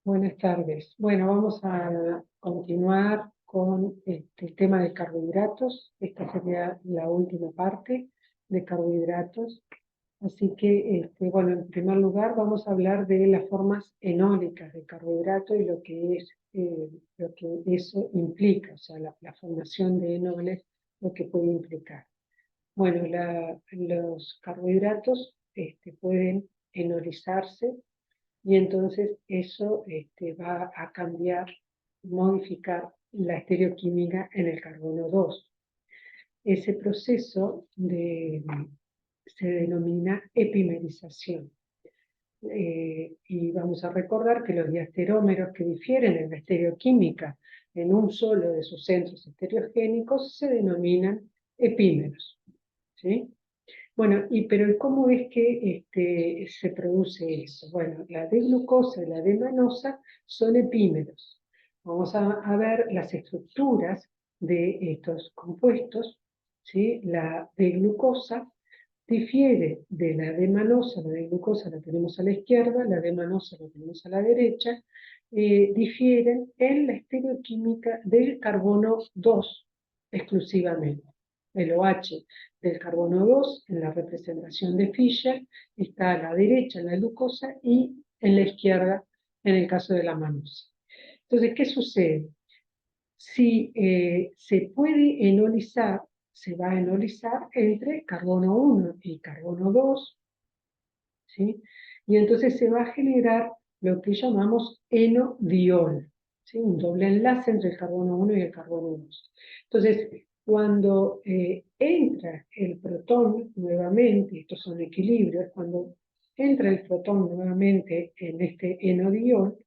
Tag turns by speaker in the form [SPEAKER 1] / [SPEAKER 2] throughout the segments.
[SPEAKER 1] Buenas tardes. Bueno, vamos a continuar con el tema de carbohidratos. Esta sería la última parte de carbohidratos. Así que, bueno, en primer lugar vamos a hablar de las formas enólicas de carbohidrato y lo que eso implica, o sea, la formación de enoles, lo que puede implicar. Bueno, los carbohidratos pueden enolizarse y entonces eso va a cambiar, modificar la estereoquímica en el carbono 2. Ese proceso se denomina epimerización. Y vamos a recordar que los diasterómeros que difieren en la estereoquímica en un solo de sus centros estereogénicos se denominan epímeros. ¿Sí? Bueno, pero ¿cómo es que se produce eso? Bueno, la D-glucosa y la D-manosa son epímeros. Vamos a ver las estructuras de estos compuestos. ¿Sí? La D-glucosa difiere de la D-manosa. La D-glucosa la tenemos a la izquierda, la D-manosa la tenemos a la derecha. Difieren en la estereoquímica del carbono 2 exclusivamente. El OH del carbono 2 en la representación de Fischer está a la derecha en la glucosa y en la izquierda en el caso de la manosa. Entonces, ¿qué sucede? Si se puede enolizar, se va a enolizar entre carbono 1 y carbono 2, ¿sí? Y entonces se va a generar lo que llamamos enodiol, ¿sí? Un doble enlace entre el carbono 1 y el carbono 2. Entonces, cuando entra el protón nuevamente, estos son equilibrios, cuando entra el protón nuevamente en este enodiol,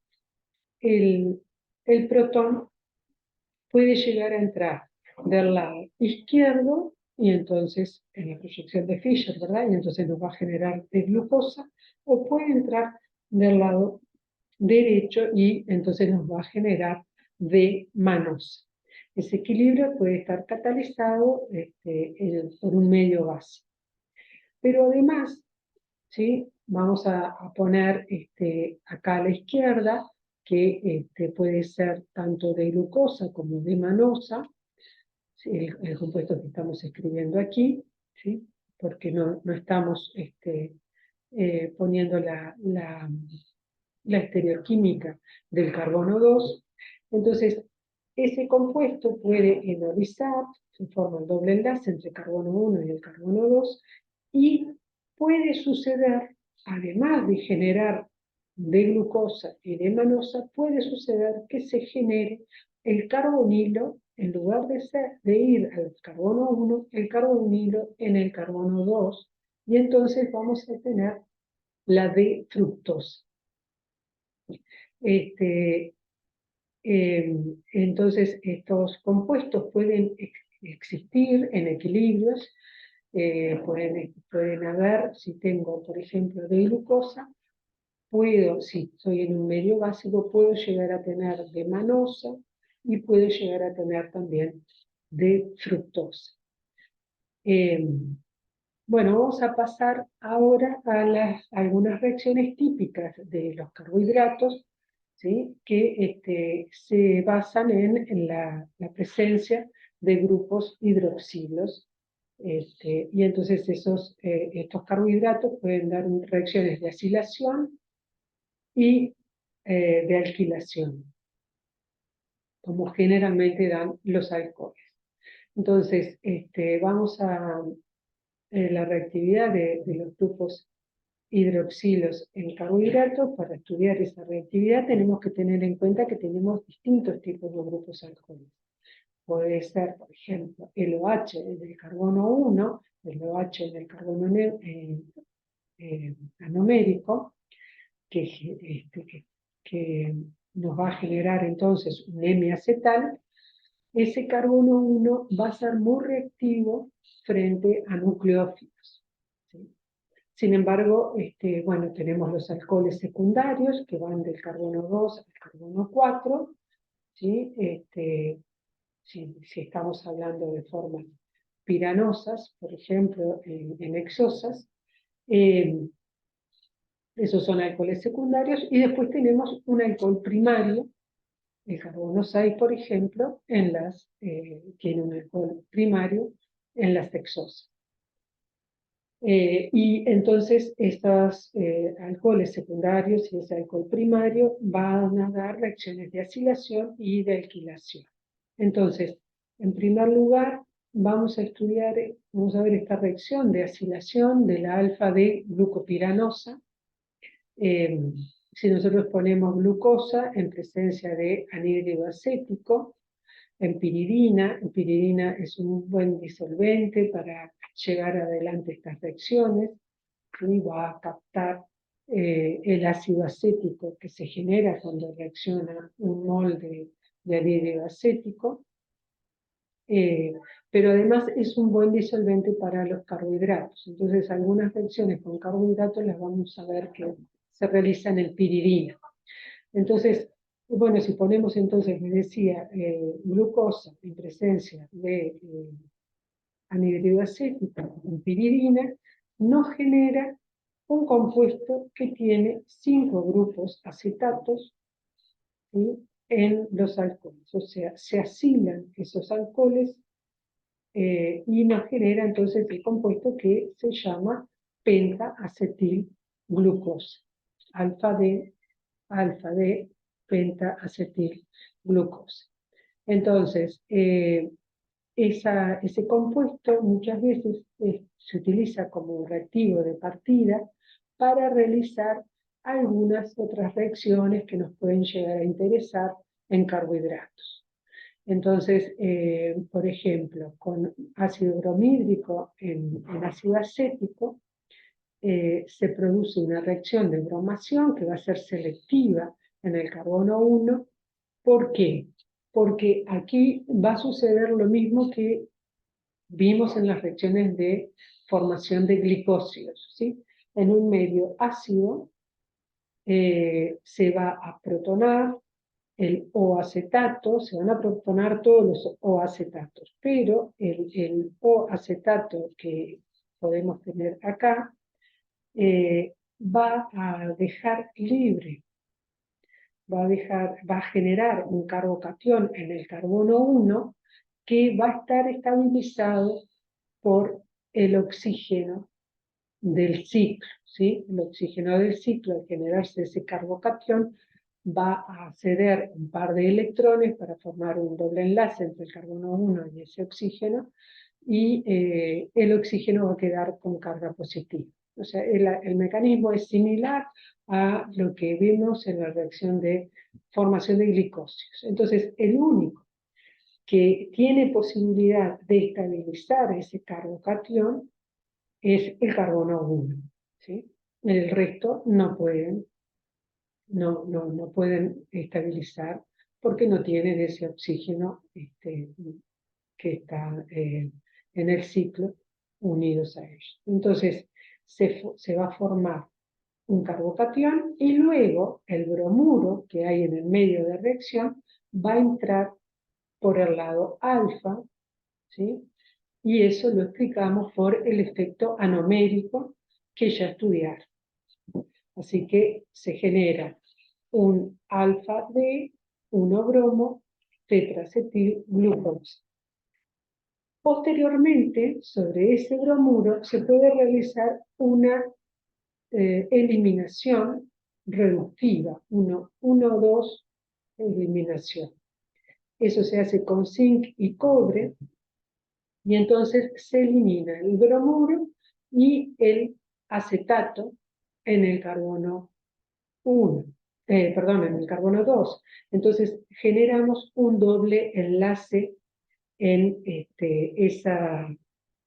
[SPEAKER 1] el protón puede llegar a entrar del lado izquierdo y entonces en la proyección de Fischer, ¿verdad? Y entonces nos va a generar de glucosa, o puede entrar del lado derecho y entonces nos va a generar de manosa. Ese equilibrio puede estar catalizado por un medio básico. Pero además, ¿sí? Vamos a poner acá a la izquierda que puede ser tanto de glucosa como de manosa, ¿sí? El compuesto que estamos escribiendo aquí, ¿sí? Porque no estamos poniendo la estereoquímica del carbono 2. Entonces, ese compuesto puede enolizar, se forma el doble enlace entre carbono 1 y el carbono 2, y puede suceder, además de generar de glucosa y de manosa, puede suceder que se genere el carbonilo, en lugar de ir al carbono 1, el carbonilo en el carbono 2, y entonces vamos a tener la D-fructosa. Este, entonces, estos compuestos pueden existir en equilibrios, pueden haber, si tengo, por ejemplo, de glucosa, si estoy en un medio básico, puedo llegar a tener de manosa y puedo llegar a tener también de fructosa. Bueno, vamos a pasar ahora a algunas reacciones típicas de los carbohidratos, ¿sí? Que se basan en la presencia de grupos hidroxilos. Y entonces estos carbohidratos pueden dar reacciones de acilación y de alquilación, como generalmente dan los alcoholes. Entonces, vamos a la reactividad de los grupos hidroxilos en carbohidratos. Para estudiar esa reactividad tenemos que tener en cuenta que tenemos distintos tipos de grupos alcohólicos. Puede ser, por ejemplo, el OH del carbono 1, el OH del carbono anomérico, que nos va a generar entonces un hemiacetal. Ese carbono 1 va a ser muy reactivo frente a nucleófilos, ¿sí? Sin embargo, bueno, tenemos los alcoholes secundarios que van del carbono 2 al carbono 4, ¿sí? Si estamos hablando de formas piranosas, por ejemplo, en hexosas, Esos son alcoholes secundarios, y después tenemos un alcohol primario. El carbono 6, por ejemplo, tiene un alcohol primario en la sexosa. Y entonces estos alcoholes secundarios y ese alcohol primario van a dar reacciones de acilación y de alquilación. Entonces, en primer lugar, vamos a ver esta reacción de acilación de la alfa-D-glucopiranosa. Si nosotros ponemos glucosa en presencia de anhídrido acético, en piridina es un buen disolvente para llevar adelante estas reacciones, y va a captar el ácido acético que se genera cuando reacciona un mol de anhídrido acético. Pero además es un buen disolvente para los carbohidratos. Entonces, algunas reacciones con carbohidratos las vamos a ver que se realizan en piridina. Entonces, bueno, si ponemos entonces, les decía, glucosa en presencia de anhídrido acético en piridina, nos genera un compuesto que tiene 5 grupos acetatos, ¿sí?, en los alcoholes. O sea, se asilan esos alcoholes y nos genera entonces el compuesto que se llama penta-acetilglucosa, alfa-D, penta-acetilglucosa. Entonces, ese compuesto muchas veces se utiliza como reactivo de partida para realizar algunas otras reacciones que nos pueden llegar a interesar en carbohidratos. Entonces, por ejemplo, con ácido bromhídrico en ácido acético, se produce una reacción de bromación que va a ser selectiva en el carbono 1. ¿Por qué? Porque aquí va a suceder lo mismo que vimos en las reacciones de formación de glicósidos, ¿sí? En un medio ácido se va a protonar el O-acetato, se van a protonar todos los O-acetatos, pero el O-acetato que podemos tener acá va a dejar libre, va a generar un carbocatión en el carbono 1 que va a estar estabilizado por el oxígeno del ciclo, ¿sí? El oxígeno del ciclo, al generarse ese carbocatión, va a ceder un par de electrones para formar un doble enlace entre el carbono 1 y ese oxígeno, y el oxígeno va a quedar con carga positiva. O sea, el mecanismo es similar a lo que vimos en la reacción de formación de glicósidos. Entonces, el único que tiene posibilidad de estabilizar ese carbocatión es el carbono 1, ¿sí? El resto no pueden estabilizar porque no tienen ese oxígeno que está en el ciclo unidos a ellos. Entonces, se va a formar un carbocatión y luego el bromuro que hay en el medio de reacción va a entrar por el lado alfa, ¿sí? Y eso lo explicamos por el efecto anomérico que ya estudiaron. Así que se genera un alfa-D, 1-bromo, tetraacetilglucosa. Posteriormente, sobre ese bromuro se puede realizar una eliminación reductiva, 1,2 eliminación. Eso se hace con zinc y cobre, y entonces se elimina el bromuro y el acetato en el carbono 1, perdón, en el carbono 2. Entonces generamos un doble enlace en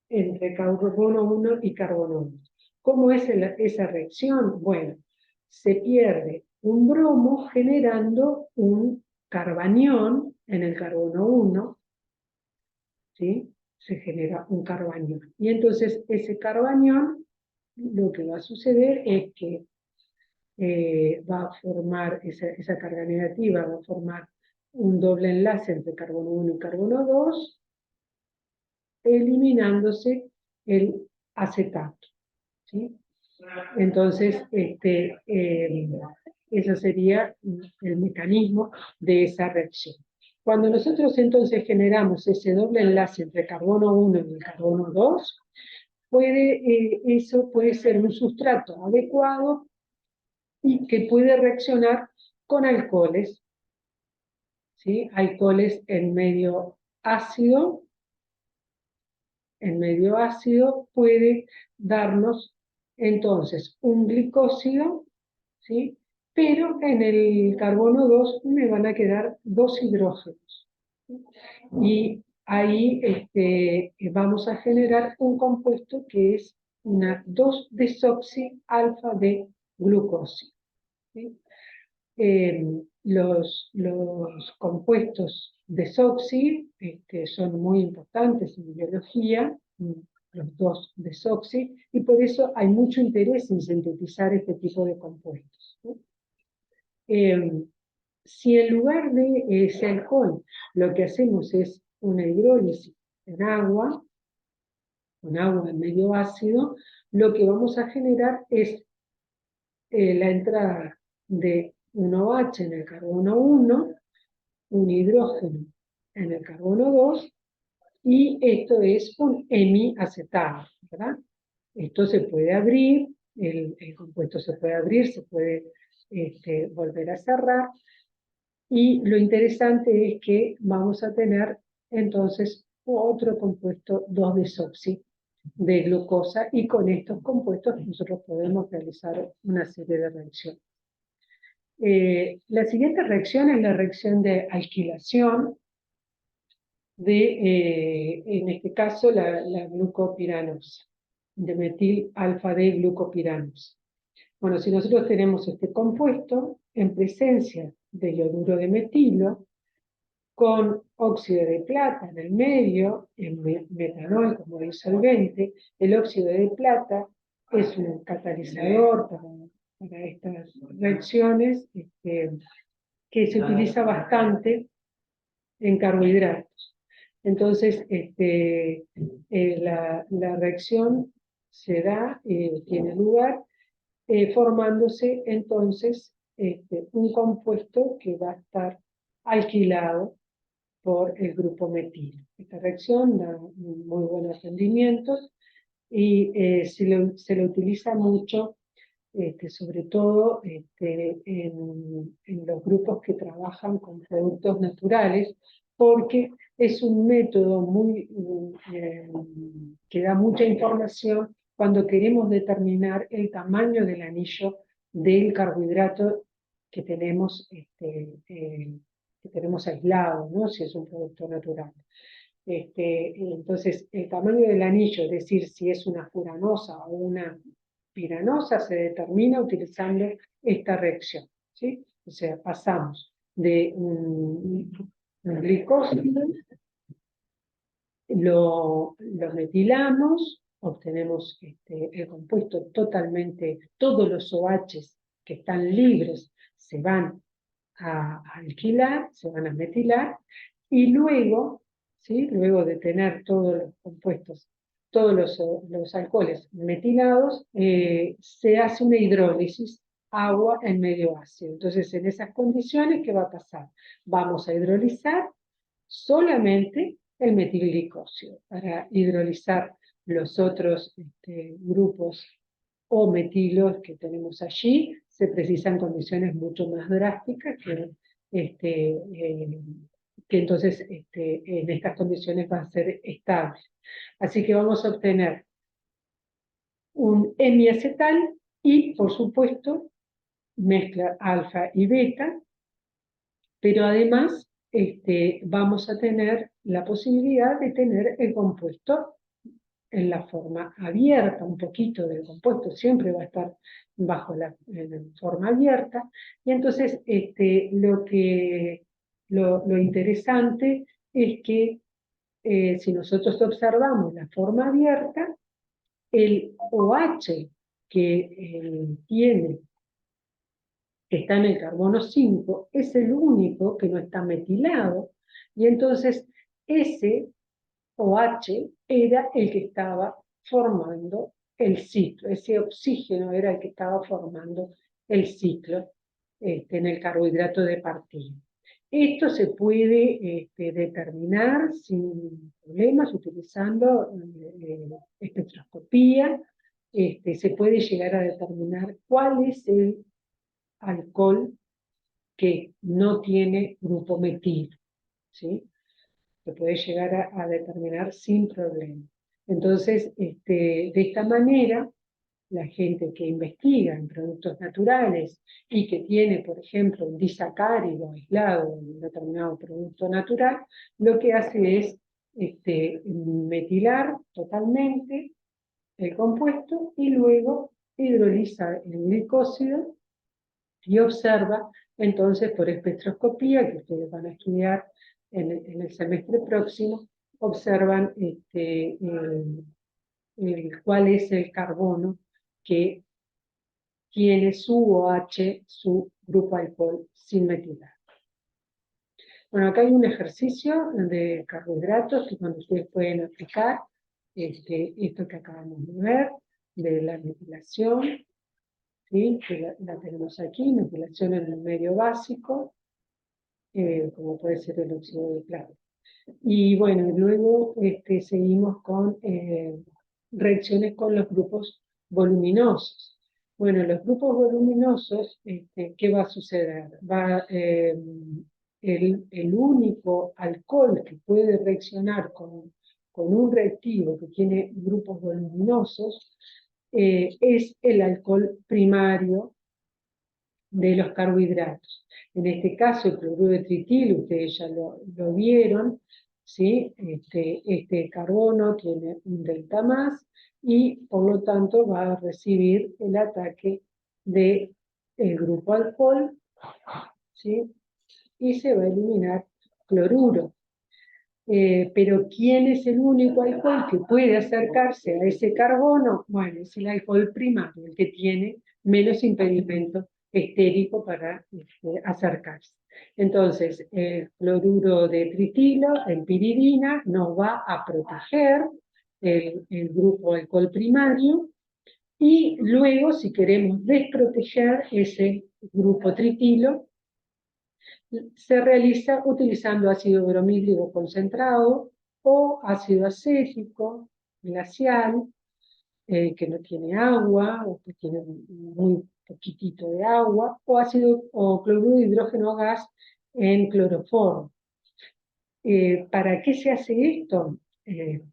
[SPEAKER 1] entre carbono 1 y carbono 1. ¿Cómo es esa reacción? Bueno, se pierde un bromo generando un carbanión en el carbono 1, ¿sí? Se genera un carbanión. Y entonces ese carbanión, lo que va a suceder es que va a formar, esa carga negativa va a formar un doble enlace entre carbono 1 y carbono 2, eliminándose el acetato, ¿sí? Entonces, ese sería el mecanismo de esa reacción. Cuando nosotros entonces generamos ese doble enlace entre carbono 1 y el carbono 2, eso puede ser un sustrato adecuado y que puede reaccionar con alcoholes, ¿sí? Alcoholes en medio ácido puede darnos entonces un glicósido, ¿sí? Pero en el carbono 2 me van a quedar dos hidrógenos. Y ahí vamos a generar un compuesto que es una 2-desoxi-alfa de glucósido, ¿sí? Los compuestos desoxi son muy importantes en biología, los dos desoxi, y por eso hay mucho interés en sintetizar este tipo de compuestos, ¿no? Si en lugar de ese alcohol lo que hacemos es una hidrólisis en agua, con agua en medio ácido, lo que vamos a generar es la entrada de un OH en el carbono 1, un hidrógeno en el carbono 2, y esto es un hemiacetato, ¿verdad? Esto se puede abrir, el compuesto se puede abrir, se puede volver a cerrar, y lo interesante es que vamos a tener entonces otro compuesto 2-desoxi de glucosa, y con estos compuestos nosotros podemos realizar una serie de reacciones. La siguiente reacción es la reacción de alquilación en este caso, la glucopiranosa, de metil alfa D glucopiranosa. Bueno, si nosotros tenemos este compuesto en presencia de yoduro de metilo, con óxido de plata en el medio, en metanol como disolvente, el óxido de plata es un catalizador para estas reacciones que se utiliza bastante en carbohidratos. Entonces, la reacción se da, tiene lugar, formándose entonces un compuesto que va a estar alquilado por el grupo metilo. Esta reacción da muy buenos rendimientos y se lo utiliza mucho, sobre todo en los grupos que trabajan con productos naturales, porque es un método que da mucha información cuando queremos determinar el tamaño del anillo del carbohidrato que tenemos, aislado, ¿no? Si es un producto natural. Entonces, el tamaño del anillo, es decir, si es una furanosa o una piranosa, se determina utilizando esta reacción, ¿sí? O sea, pasamos de un glicósido, lo metilamos, obtenemos el compuesto totalmente, todos los OHs que están libres se van a alquilar, se van a metilar, y luego, ¿sí? Luego de tener todos los compuestos, todos los alcoholes metilados, se hace una hidrólisis, agua en medio ácido. Entonces, en esas condiciones, ¿qué va a pasar? Vamos a hidrolizar solamente el metilglicósido. Para hidrolizar los otros grupos o metilos que tenemos allí, se precisan condiciones mucho más drásticas que entonces en estas condiciones va a ser estable. Así que vamos a obtener un hemiacetal y, por supuesto, mezcla alfa y beta, pero además vamos a tener la posibilidad de tener el compuesto en la forma abierta, un poquito del compuesto siempre va a estar bajo la forma abierta, y entonces lo interesante es que si nosotros observamos la forma abierta, el OH que que está en el carbono 5, es el único que no está metilado, y entonces ese OH era el que estaba formando el ciclo, ese oxígeno era el que estaba formando el ciclo en el carbohidrato de partida. Esto se puede determinar sin problemas utilizando espectroscopía. Se puede llegar a determinar cuál es el alcohol que no tiene grupo metil, ¿sí? Se puede llegar a determinar sin problema. Entonces, de esta manera, la gente que investiga en productos naturales y que tiene, por ejemplo, un disacárido aislado en un determinado producto natural, lo que hace es metilar totalmente el compuesto y luego hidroliza el glicósido y observa entonces por espectroscopía, que ustedes van a estudiar en el semestre próximo, observan cuál es el carbono que tiene su OH, su grupo alcohol sin metilar. Bueno, acá hay un ejercicio de carbohidratos que cuando ustedes pueden aplicar esto que acabamos de ver, de la metilación, ¿sí? Que la tenemos aquí, metilación en el medio básico, como puede ser el óxido de plata. Y bueno, luego seguimos con reacciones con los grupos voluminosos. Bueno, los grupos voluminosos, ¿qué va a suceder? El único alcohol que puede reaccionar con un reactivo que tiene grupos voluminosos es el alcohol primario de los carbohidratos. En este caso, el cloruro de tritilo, ustedes ya lo vieron, ¿sí? Este carbono tiene un delta más y por lo tanto va a recibir el ataque del grupo alcohol, ¿sí? Y se va a eliminar cloruro. Pero ¿quién es el único alcohol que puede acercarse a ese carbono? Bueno, es el alcohol primario, el que tiene menos impedimento estérico para acercarse. Entonces, el cloruro de tritilo, en piridina, nos va a proteger el grupo alcohol primario y luego, si queremos desproteger ese grupo tritilo, se realiza utilizando ácido bromídrico concentrado o ácido acético glacial, que no tiene agua o que tiene muy poquitito de agua, o ácido o cloruro de hidrógeno gas en cloroformo. ¿Para qué se hace esto?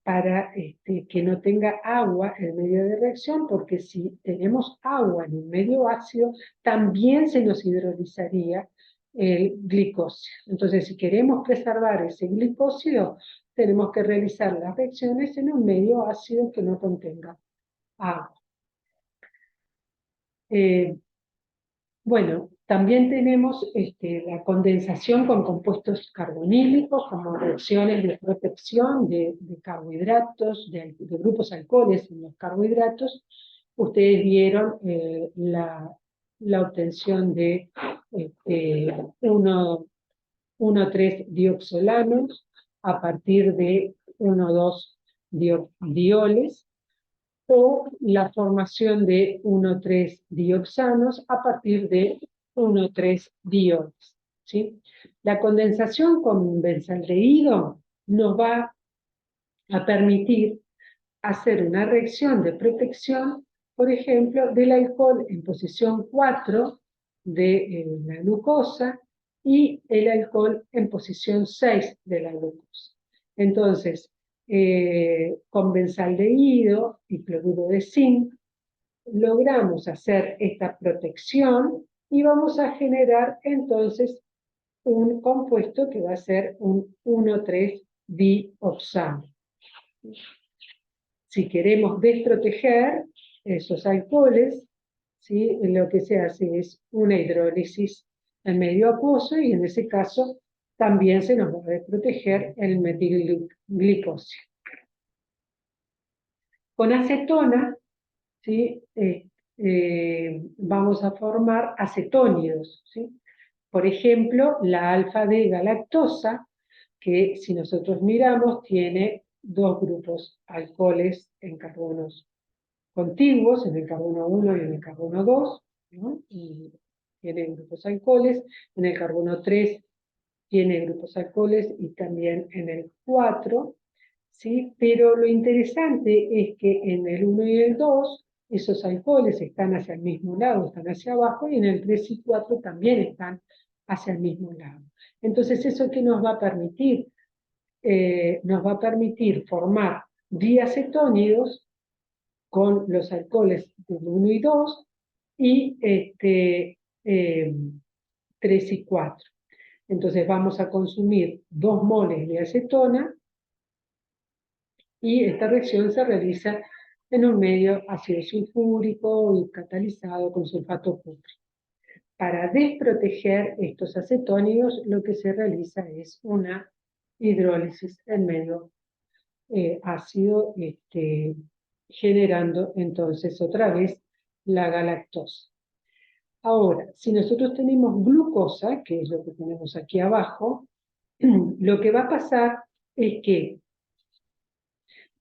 [SPEAKER 1] Para que no tenga agua en medio de reacción, porque si tenemos agua en un medio ácido, también se nos hidrolizaría el glicósido. Entonces, si queremos preservar ese glicósido, tenemos que realizar las reacciones en un medio ácido que no contenga agua. Bueno, también tenemos la condensación con compuestos carbonílicos como reacciones de protección de carbohidratos, de grupos alcoholes en los carbohidratos. Ustedes vieron la obtención de 1,3 dioxolanos a partir de 1,2 dioles, o la formación de 1,3 dioxanos a partir de 1,3 dioles, ¿sí? La condensación con benzaldehído nos va a permitir hacer una reacción de protección, por ejemplo, del alcohol en posición 4 de la glucosa y el alcohol en posición 6 de la glucosa. Entonces, con benzaldehído y cloruro de zinc, logramos hacer esta protección y vamos a generar entonces un compuesto que va a ser un 1,3-dioxano. Si queremos desproteger esos alcoholes, ¿sí? Lo que se hace es una hidrólisis en medio acuoso y en ese caso también se nos va a desproteger el metilglicosio. Con acetona, ¿sí? Vamos a formar acetónidos, ¿sí? Por ejemplo, la alfa-D-galactosa, que si nosotros miramos tiene dos grupos alcoholes en carbonos contiguos, en el carbono 1 y en el carbono 2, ¿no? Y tiene grupos alcoholes, en el carbono 3 tiene grupos alcoholes y también en el 4, ¿sí? Pero lo interesante es que en el 1 y el 2, esos alcoholes están hacia el mismo lado, están hacia abajo, y en el 3 y 4 también están hacia el mismo lado. Entonces, ¿eso qué nos va a permitir? Nos va a permitir formar diacetónidos con los alcoholes del 1 y 2 y 3 y 4. Entonces vamos a consumir 2 moles de acetona y esta reacción se realiza en un medio ácido sulfúrico y catalizado con sulfato cúprico. Para desproteger estos acetónidos, lo que se realiza es una hidrólisis en medio ácido, generando entonces otra vez la galactosa. Ahora, si nosotros tenemos glucosa, que es lo que tenemos aquí abajo, lo que va a pasar es que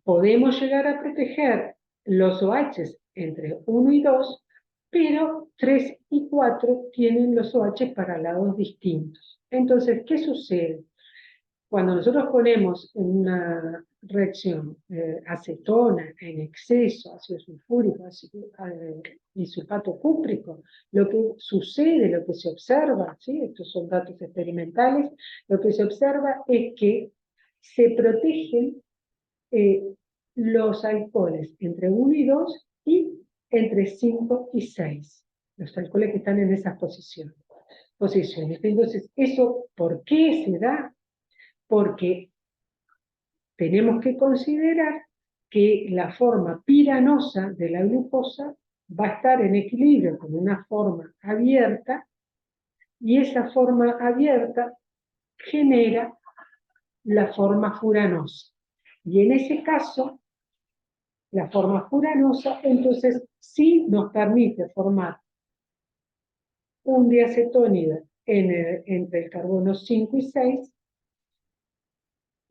[SPEAKER 1] podemos llegar a proteger los OH entre 1 y 2, pero 3 y 4 tienen los OH para lados distintos. Entonces, ¿qué sucede? Cuando nosotros ponemos en una reacción acetona en exceso, ácido sulfúrico y sulfato cúprico, lo que sucede, lo que se observa, ¿sí? Estos son datos experimentales, lo que se observa es que se protegen los alcoholes entre 1 y 2 y entre 5 y 6, los alcoholes que están en esas posiciones. Entonces, ¿eso por qué se da? Porque tenemos que considerar que la forma piranosa de la glucosa va a estar en equilibrio con una forma abierta, y esa forma abierta genera la forma furanosa. Y en ese caso, la forma furanosa, entonces sí nos permite formar un diacetónido entre el carbono 5 y 6,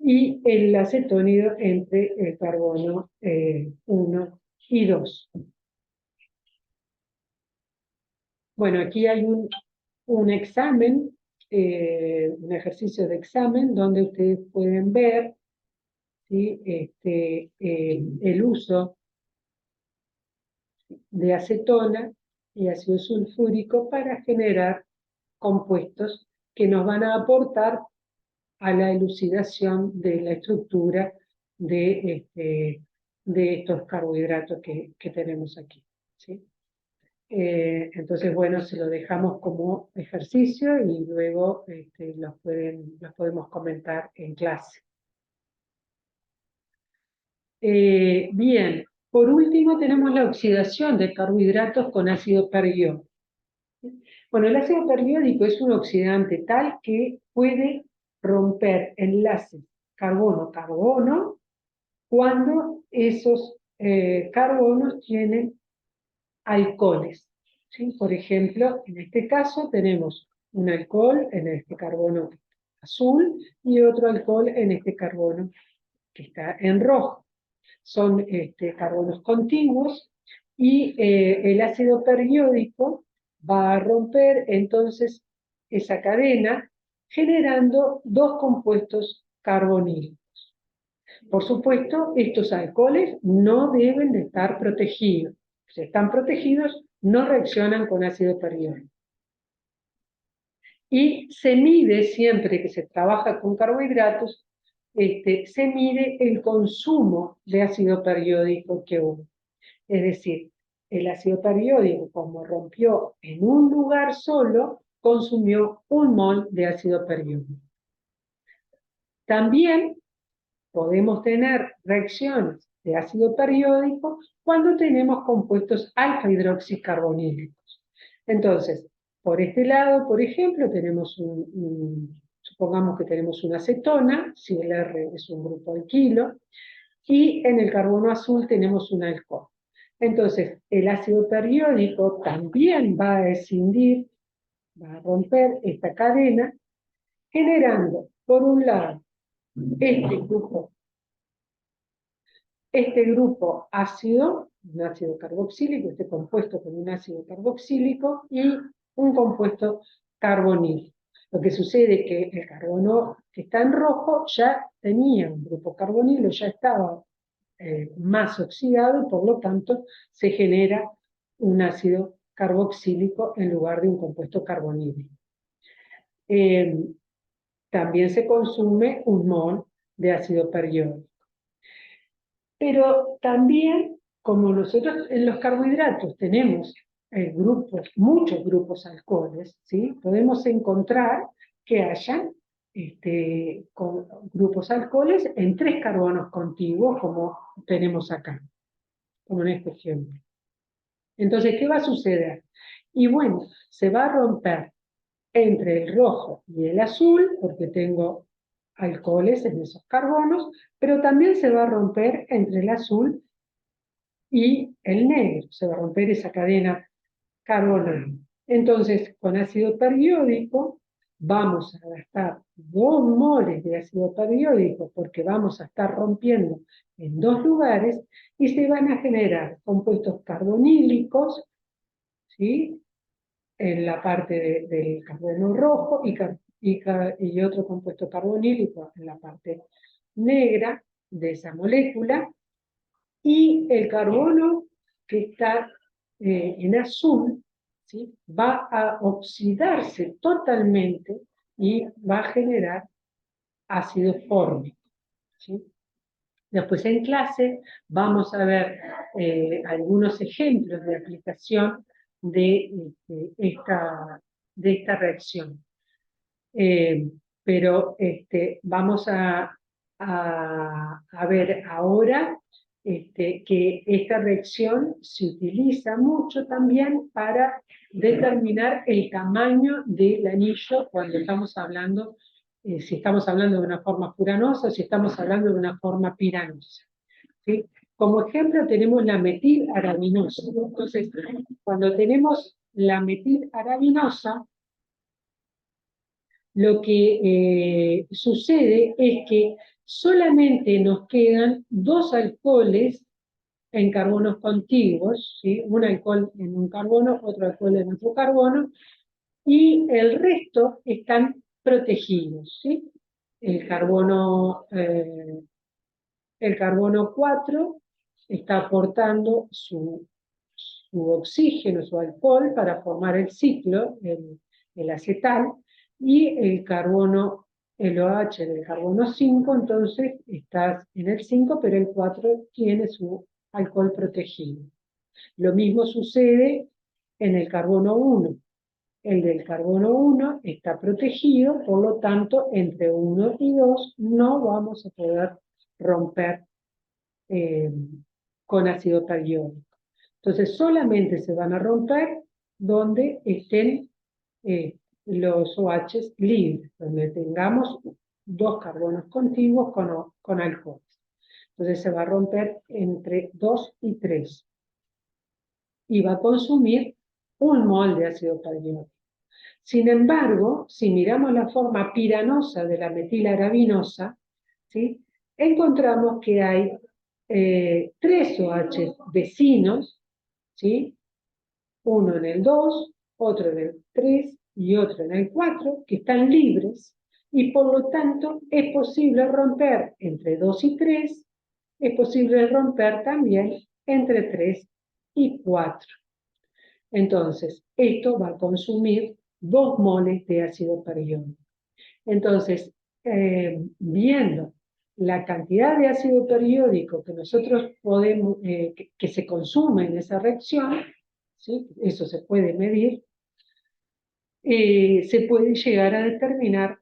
[SPEAKER 1] y el acetónido entre el carbono 1 y 2. Bueno, aquí hay un examen, un ejercicio de examen, donde ustedes pueden ver, ¿sí? El uso de acetona y ácido sulfúrico para generar compuestos que nos van a aportar a la elucidación de la estructura de estos carbohidratos que tenemos aquí, ¿sí? Entonces, bueno, se lo dejamos como ejercicio y luego los podemos comentar en clase. Bien, por último tenemos la oxidación de carbohidratos con ácido periódico. Bueno, el ácido periódico es un oxidante tal que puede romper enlaces carbono-carbono cuando esos carbonos tienen alcoholes, ¿sí? Por ejemplo, en este caso tenemos un alcohol en este carbono azul y otro alcohol en este carbono que está en rojo. Son carbonos contiguos, y el ácido periódico va a romper entonces esa cadena generando 2 compuestos carbonilos. Por supuesto, estos alcoholes no deben de estar protegidos. Si están protegidos, no reaccionan con ácido periódico. Y se mide, siempre que se trabaja con carbohidratos, se mide el consumo de ácido periódico que hubo. Es decir, el ácido periódico, como rompió en un lugar solo, consumió 1 mol de ácido periódico. También podemos tener reacciones de ácido periódico cuando tenemos compuestos alfa-hidroxicarbonílicos. Entonces, por este lado, por ejemplo, tenemos supongamos que tenemos una acetona, si el R es un grupo alquilo, y en el carbono azul tenemos un alcohol. Entonces, el ácido periódico también va a escindir, va a romper esta cadena, generando, por un lado, este grupo este grupo ácido, un ácido carboxílico, este compuesto con un ácido carboxílico, y un compuesto carbonil. Lo que sucede es que el carbono que está en rojo ya tenía un grupo carbonilo, ya estaba más oxidado y por lo tanto se genera un ácido carboxílico en lugar de un compuesto carbonílico. También se consume un mol de ácido periódico. Pero también, como nosotros en los carbohidratos tenemos muchos grupos alcoholes, ¿sí? Podemos encontrar que hayan grupos alcoholes en 3 carbonos contiguos, como tenemos acá, como en este ejemplo. Entonces, ¿qué va a suceder? Y bueno, se va a romper entre el rojo y el azul, porque tengo alcoholes en esos carbonos, pero también se va a romper entre el azul y el negro, se va a romper esa cadena carbonal. Entonces, con ácido periódico vamos a gastar 2 moles de ácido periódico porque vamos a estar rompiendo en 2 lugares y se van a generar compuestos carbonílicos, ¿sí? En la parte del carbono rojo y otro compuesto carbonílico en la parte negra de esa molécula, y el carbono que está en azul, ¿sí? Va a oxidarse totalmente y va a generar ácido fórmico, ¿sí? Después en clase vamos a ver algunos ejemplos de aplicación de esta reacción. Pero vamos a ver ahora que esta reacción se utiliza mucho también para determinar el tamaño del anillo cuando estamos hablando, si estamos hablando de una forma furanosa o si estamos hablando de una forma piranosa, ¿sí? Como ejemplo tenemos la metilarabinosa. Entonces, cuando tenemos la metilarabinosa, lo que sucede es que solamente nos quedan 2 alcoholes en carbonos contiguos, ¿sí? Un alcohol en un carbono, otro alcohol en otro carbono, y el resto están protegidos, ¿sí? El carbono 4 está aportando su oxígeno, su alcohol, para formar el ciclo, el acetal, y el carbono, el OH del carbono 5, entonces estás en el 5, pero el 4 tiene su alcohol protegido. Lo mismo sucede en el carbono 1. El del carbono 1 está protegido, por lo tanto, entre 1 y 2 no vamos a poder romper con ácido periódico. Entonces solamente se van a romper donde estén los OH libres, donde tengamos 2 carbonos contiguos con alcoholes. Entonces se va a romper entre 2 y 3 y va a consumir 1 mol de ácido periódico. Sin embargo, si miramos la forma piranosa de la metilarabinosa, ¿sí? Encontramos que hay 3 OH vecinos, ¿sí? Uno en el 2, otro en el 3 y otro en el 4, que están libres, y por lo tanto es posible romper entre 2 y 3, es posible romper también entre 3 y 4. Entonces, esto va a consumir 2 moles de ácido periódico. Entonces, viendo la cantidad de ácido periódico que nosotros podemos, que se consume en esa reacción, ¿sí? Eso se puede medir, se puede llegar a determinar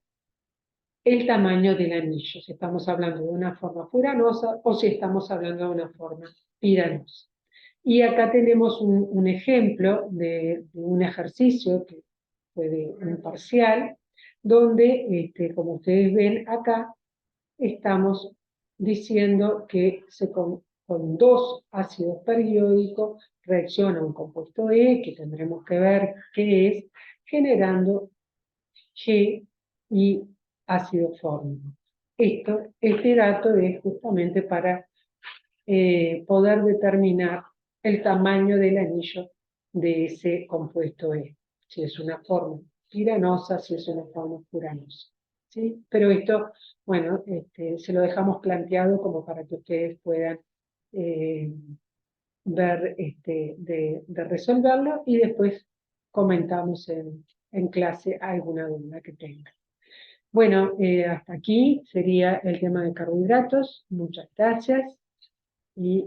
[SPEAKER 1] el tamaño del anillo, si estamos hablando de una forma furanosa o si estamos hablando de una forma piranosa. Y acá tenemos un ejemplo de un ejercicio que fue de un parcial, donde, como ustedes ven acá, estamos diciendo que con 2 ácidos periódicos reacciona un compuesto E, que tendremos que ver qué es, generando G y ácido fórmico. Este dato es justamente para poder determinar el tamaño del anillo de ese compuesto E, si es una forma piranosa, si es una forma furanosa. ¿Sí? Pero esto, bueno, se lo dejamos planteado como para que ustedes puedan ver de resolverlo y después comentamos en clase alguna duda que tengan. Bueno, hasta aquí sería el tema de carbohidratos. Muchas gracias y